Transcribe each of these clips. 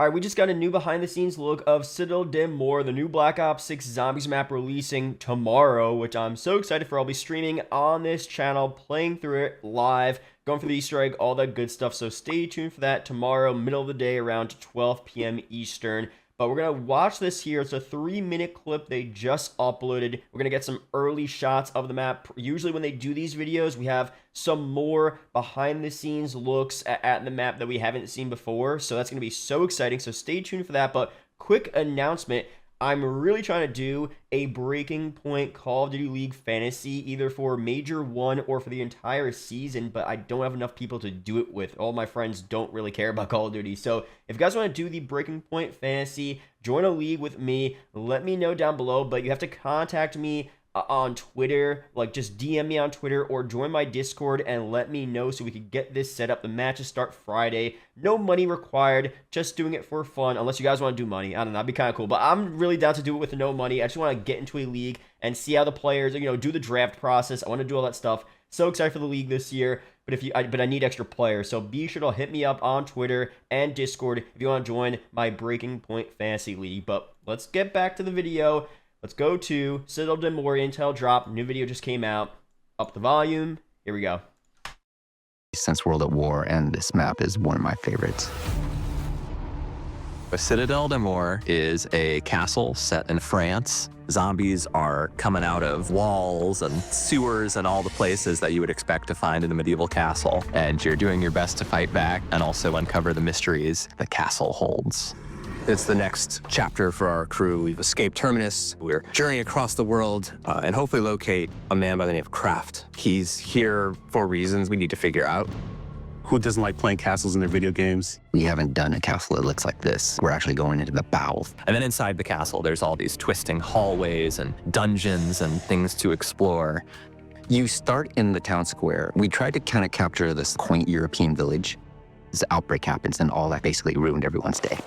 All right, we just got a new behind-the-scenes look of Citadelle Des Mortes, the new Black Ops 6 Zombies map releasing tomorrow, which I'm so excited for. I'll be streaming on this channel, playing through it live, going for the Easter egg, all that good stuff. So stay tuned for that tomorrow, middle of the day, around 12 p.m. Eastern. But we're going to watch this here. It's a 3-minute clip they just uploaded. We're going to get some early shots of the map. Usually when they do these videos, we have some more behind-the-scenes looks at the map that we haven't seen before. So that's going to be so exciting. So stay tuned for that. But quick announcement. I'm really trying to do a Breaking Point Call of Duty League Fantasy, either for Major 1 or for the entire season, but I don't have enough people to do it with. All my friends don't really care about Call of Duty. So if you guys want to do the Breaking Point Fantasy, join a league with me, let me know down below, but you have to contact me on Twitter, like just DM me on Twitter or join my Discord and let me know so we could get this set up. The matches start Friday. No money required, just doing it for fun, unless you guys want to do money. I don't know, that'd be kind of cool, but I'm really down to do it with no money. I just want to get into a league and see how the players, you know, do the draft process. I want to do all that stuff. So excited for the league this year, but I need extra players, so be sure to hit me up on Twitter and Discord if you want to join my Breaking Point Fantasy League. But let's get back to the video. Let's go to Citadelle Des Mortes Intel drop. New video just came out. Up the volume. Here we go. Since World at War, and this map is one of my favorites. Citadelle Des Mortes is a castle set in France. Zombies are coming out of walls and sewers and all the places that you would expect to find in a medieval castle. And you're doing your best to fight back and also uncover the mysteries the castle holds. It's the next chapter for our crew. We've escaped Terminus. We're journeying across the world and hopefully locate a man by the name of Kraft. He's here for reasons we need to figure out. Who doesn't like playing castles in their video games? We haven't done a castle that looks like this. We're actually going into the bowels. And then inside the castle, there's all these twisting hallways and dungeons and things to explore. You start in the town square. We tried to kind of capture this quaint European village. This outbreak happens, and all that basically ruined everyone's day.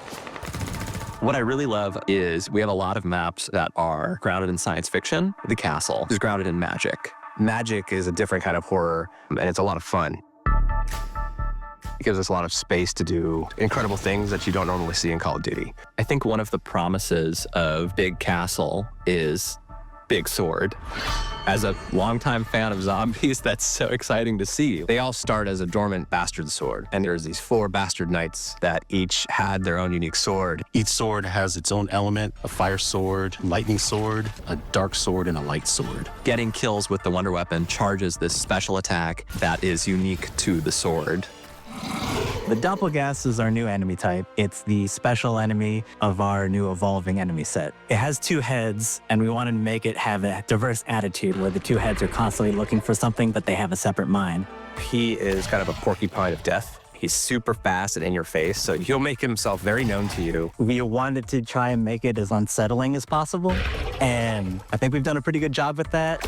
What I really love is we have a lot of maps that are grounded in science fiction. The castle is grounded in magic. Magic is a different kind of horror, and it's a lot of fun. It gives us a lot of space to do incredible things that you don't normally see in Call of Duty. I think one of the promises of Big Castle is Big Sword. As a longtime fan of zombies, that's so exciting to see. They all start as a dormant bastard sword, and there's these 4 bastard knights that each had their own unique sword. Each sword has its own element: a fire sword, lightning sword, a dark sword, and a light sword. Getting kills with the wonder weapon charges this special attack that is unique to the sword. The Doppelgas is our new enemy type. It's the special enemy of our new evolving enemy set. It has 2 heads, and we wanted to make it have a diverse attitude where the 2 heads are constantly looking for something, but they have a separate mind. He is kind of a porcupine of death. He's super fast and in your face, so he'll make himself very known to you. We wanted to try and make it as unsettling as possible, and I think we've done a pretty good job with that.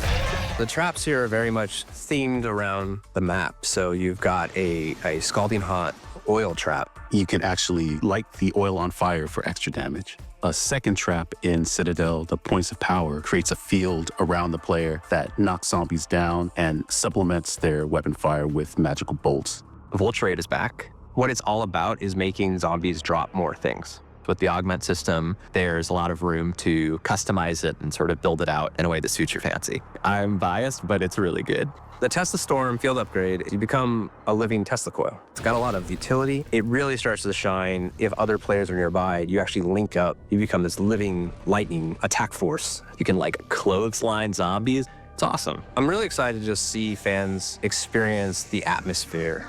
The traps here are very much themed around the map. So you've got a scalding hot oil trap. You can actually light the oil on fire for extra damage. A second trap in Citadel, the Points of Power, creates a field around the player that knocks zombies down and supplements their weapon fire with magical bolts. Voltrate is back. What it's all about is making zombies drop more things. With the augment system, there's a lot of room to customize it and sort of build it out in a way that suits your fancy. I'm biased, but it's really good. The Tesla Storm field upgrade, you become a living Tesla coil. It's got a lot of utility. It really starts to shine if other players are nearby. You actually link up. You become this living lightning attack force. You can like clothesline zombies. It's awesome. I'm really excited to just see fans experience the atmosphere.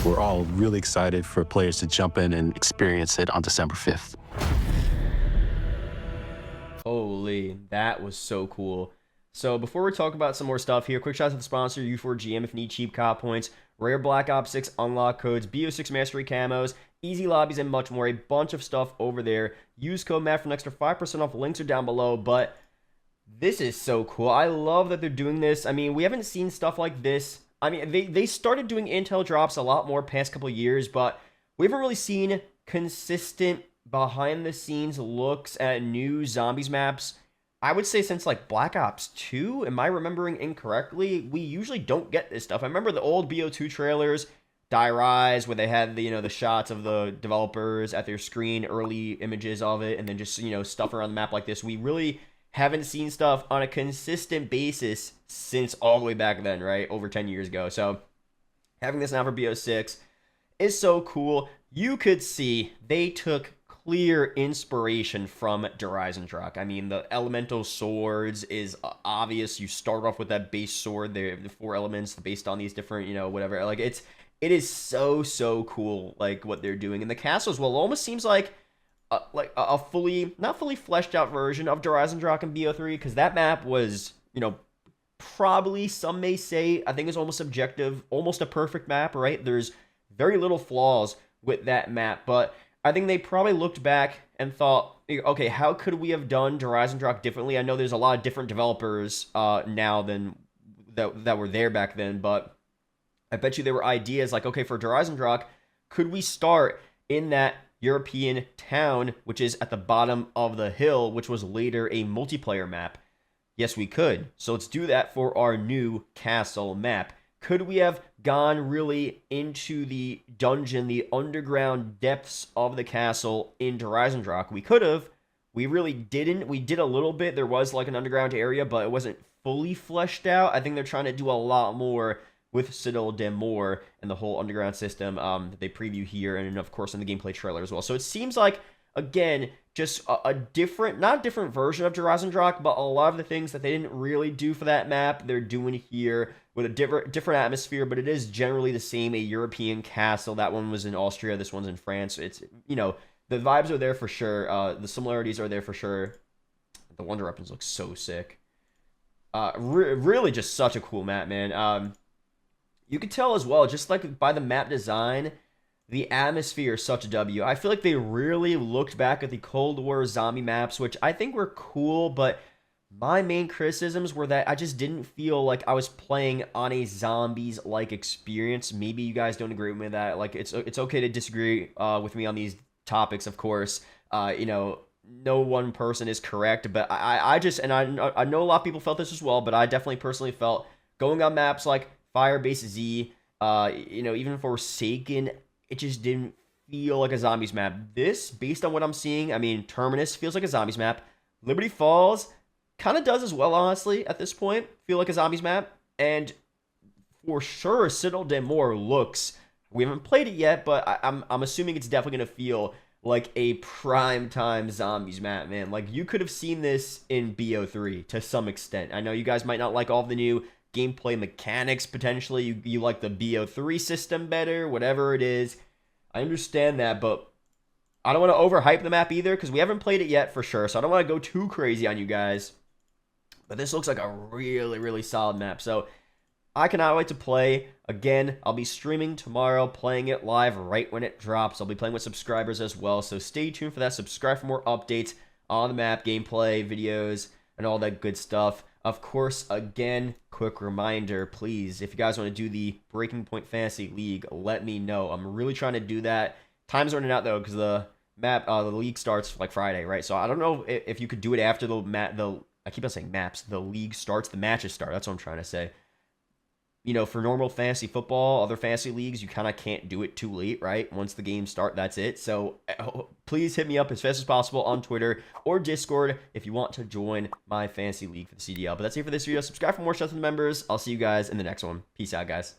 We're all really excited for players to jump in and experience it on December 5th. Holy, that was so cool. So before we talk about some more stuff here, quick shout out to the sponsor, U4GM, if you need cheap COD points, rare Black Ops 6 unlock codes, BO6 mastery camos, easy lobbies, and much more. A bunch of stuff over there. Use code MAT for an extra 5% off. Links are down below, but this is so cool. I love that they're doing this. I mean, we haven't seen stuff like this. I mean, they started doing intel drops a lot more past couple years, but we haven't really seen consistent behind-the-scenes looks at new zombies maps, I would say, since like Black Ops 2. Am I remembering incorrectly? We usually don't get this stuff. I remember the old BO2 trailers, Die Rise, where they had the, the shots of the developers at their screen, early images of it, and then just, stuff around the map like this. We really haven't seen stuff on a consistent basis since all the way back then, right? Over 10 years ago. So having this now for BO6 is so cool. You could see they took clear inspiration from Dreisendrach. I mean, the elemental swords is obvious. You start off with that base sword, the 4 elements based on these different, whatever. Like, it is so cool, like, what they're doing. And the castle as well, it almost seems like a fully, not fully fleshed out version of Dreisendrach in BO3, because that map was, probably, some may say, I think it's almost subjective, almost a perfect map, right? There's very little flaws with that map, but I think they probably looked back and thought, okay, how could we have done Dreisendrach differently? I know there's a lot of different developers now than that were there back then, but I bet you there were ideas like, okay, for Dreisendrach, could we start in that European town, which is at the bottom of the hill, which was later a multiplayer map? Yes, we could. So let's do that for our new castle map. Could we have gone really into the dungeon, the underground depths of the castle in Dreisendrach? We could have. We really didn't. We did a little bit. There was like an underground area, but it wasn't fully fleshed out. I think they're trying to do a lot more with Citadelle Des Mortes and the whole underground system that they preview here, and of course in the gameplay trailer as well. So it seems like, again, just a different, not a different version of Dreisendrach, but a lot of the things that they didn't really do for that map, they're doing here with a different atmosphere, but it is generally the same, a European castle. That one was in Austria, this one's in France. It's, the vibes are there for sure. The similarities are there for sure. The Wonder Weapons look so sick. Really just such a cool map, man. You could tell as well, just like by the map design, the atmosphere is such a W. I feel like they really looked back at the Cold War zombie maps, which I think were cool, but my main criticisms were that I just didn't feel like I was playing on a zombies-like experience. Maybe you guys don't agree with me with that. Like, it's okay to disagree with me on these topics, of course. No one person is correct, but I just, and I know a lot of people felt this as well, but I definitely personally felt going on maps like Firebase Z, even Forsaken, it just didn't feel like a zombies map. This, based on what I'm seeing, I mean, Terminus feels like a zombies map. Liberty Falls kind of does as well, honestly, at this point. Feel like a zombies map. And for sure, Citadelle Des Mortes looks, we haven't played it yet, but I'm assuming it's definitely going to feel like a prime time zombies map, man. Like, you could have seen this in BO3 to some extent. I know you guys might not like all of the new gameplay mechanics, potentially. You like the BO3 system better, whatever it is. I understand that, but I don't want to overhype the map either, because we haven't played it yet for sure, so I don't want to go too crazy on you guys. But this looks like a really solid map, so I cannot wait to play. Again, I'll be streaming tomorrow, playing it live right when it drops. I'll be playing with subscribers as well, so stay tuned for that. Subscribe for more updates on the map, gameplay, videos, and all that good stuff. Of course, again, quick reminder, please, if you guys want to do the Breaking Point Fantasy League, let me know. I'm really trying to do that. Time's running out, though, because the league starts like Friday, right? So I don't know if you could do it after I keep on saying maps. The league starts, the matches start. That's what I'm trying to say. For normal fantasy football, other fantasy leagues, you kind of can't do it too late, right? Once the games start, that's it. So please hit me up as fast as possible on Twitter or Discord if you want to join my fantasy league for the CDL. But that's it for this video. Subscribe for more stuff to the members. I'll see you guys in the next one. Peace out, guys.